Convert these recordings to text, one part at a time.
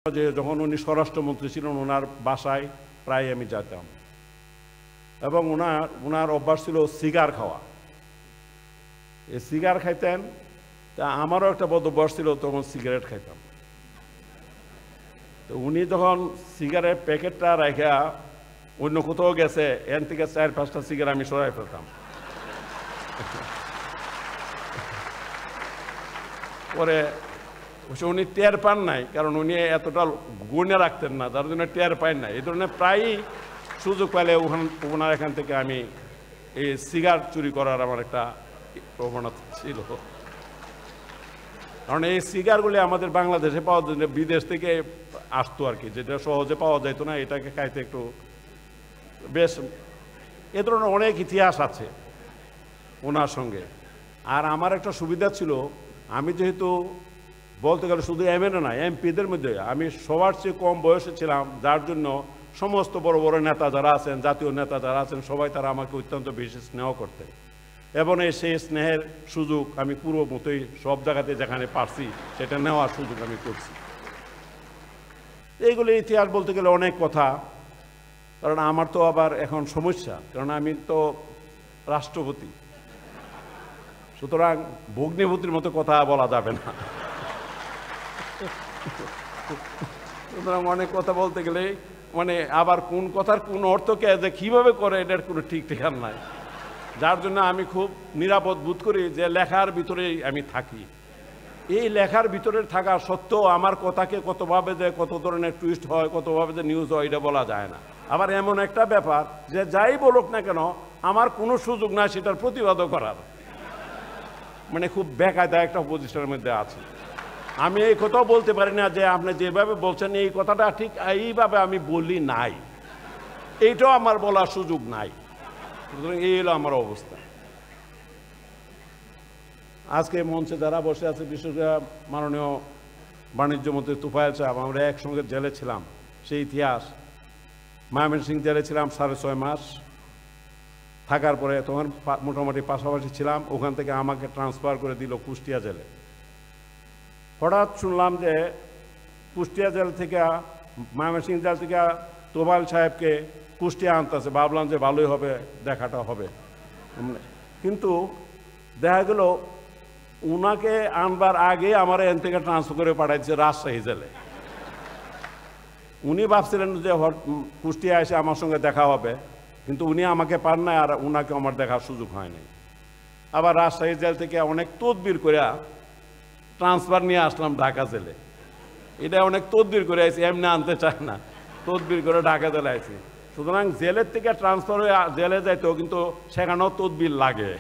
যে যখন উনি স্বরাষ্ট্রমন্ত্রী ছিলেন ওনার বাসায় প্রায় আমি যেতাম এবং ওনার অভ্যাস ছিল সিগার খাওয়া। এই সিগার খাইতেন, তা আমারও একটা বদ অভ্যাস ছিল, তখন সিগারেট খাইতাম। তো উনি যখন সিগারেট প্যাকেটটা রেখা অন্য কোথাও গেছে, এর থেকে 4-5টা সিগারেট আমি সরাই ফেলতাম। পরে উনি টের পান নাই, কারণ উনি এতটা গুণে রাখতেন না, যার জন্য টের পান নাই। এই ধরনের প্রায়ই সুযোগ পাইলে ওনার এখান থেকে আমি এই সিগারেট চুরি করার আমার একটা প্রবণতা ছিল। কারণ এই সিগারগুলি আমাদের বাংলাদেশে পাওয়া যায়, বিদেশ থেকে আসতো আর কি, যেটা সহজে পাওয়া যেত না, এটাকে খাইতে একটু বেশ এ ধরনের অনেক ইতিহাস আছে ওনার সঙ্গে। আর আমার একটা সুবিধা ছিল, আমি যেহেতু বলতে গেলে শুধু এমএলএ না, এমপিদের মধ্যে আমি সবার চেয়ে কম বয়সে ছিলাম, যার জন্য সমস্ত বড় বড় নেতা যারা আছেন, জাতীয় নেতা যারা আছেন, সবাই তারা আমাকে অত্যন্ত বেশি স্নেহ করতেন। এবং সেই স্নেহের সুযোগ আমি পুরো মতোই সব জায়গাতে যেখানে পারছি সেটা নেওয়ার সুযোগ আমি করছি। এইগুলো ইতিহাস বলতে গেলে অনেক কথা, কারণ আমার তো আবার এখন সমস্যা, কারণ আমি তো রাষ্ট্রপতি, সুতরাং ভগ্নিপতির মতো কথা বলা যাবে না। সুতরাং অনেক কথা বলতে গেলে মানে আবার কোন কথার কোন অর্থকে যে কীভাবে করে এটার কোনো ঠিক ঠিকান নাই, যার জন্য আমি খুব নিরাপদ বোধ করি যে লেখার ভিতরেই আমি থাকি। এই লেখার ভিতরে থাকা সত্ত্বেও আমার কথাকে কতভাবে যে কত ধরনের টুইস্ট হয়, কতভাবে যে নিউজ হয়, এটা বলা যায় না। আবার এমন একটা ব্যাপার যে যাই বলুক না কেন আমার কোনো সুযোগ নাই সেটার প্রতিবাদও করার, মানে খুব বেকায়দা একটা পজিশনের মধ্যে আছে। আমি এই কথাও বলতে পারি না যে আপনি যেভাবে বলছেন এই কথাটা ঠিক এইভাবে আমি বলি নাই, এইটাও আমার বলার সুযোগ নাই। সুতরাং এই হলো আমার অবস্থা। আজকে মঞ্চে যারা বসে আছে, বিশেষ করে মাননীয় বাণিজ্যমন্ত্রী তোফায়েল সাহেব, আমরা একসঙ্গে জেলে ছিলাম, সেই ইতিহাস। ময়মনসিংহ জেলে ছিলাম 6.5 মাস, থাকার পরে তখন মোটামুটি পাশাপাশি ছিলাম, ওখান থেকে আমাকে ট্রান্সফার করে দিল কুষ্টিয়া জেলে। হঠাৎ শুনলাম যে কুষ্টিয়া জেল থেকে, ময়মনসিংহ জেল থেকে তোফায়েল সাহেবকে কুষ্টিয়া আনতেছে। ভাবলাম যে ভালোই হবে, দেখাটা হবে। কিন্তু দেখা গেল উনাকে আনবার আগে আমার এন থেকে ট্রান্সফার করে পাঠাইছে রাজশাহী জেলে। উনি ভাবছিলেন যে কুষ্টিয়া এসে আমার সঙ্গে দেখা হবে, কিন্তু উনি আমাকে পান নাই, আর উনাকে আমার দেখার সুযোগ হয় নাই। আবার রাজশাহী জেল থেকে অনেক তদবির করে ট্রান্সফার নিয়ে আসলাম ঢাকা জেলে। এটা অনেক তদবির করে আইছি, এমনি আনতে চায় না, তদবির করে ঢাকা জেলে আইছি। সুতরাং জেলের থেকে ট্রান্সফার হয়ে জেলে যাইতেও কিন্তু সেখানেও তদবির লাগে।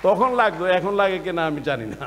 তখন লাগতো, এখন লাগে কিনা আমি জানি না।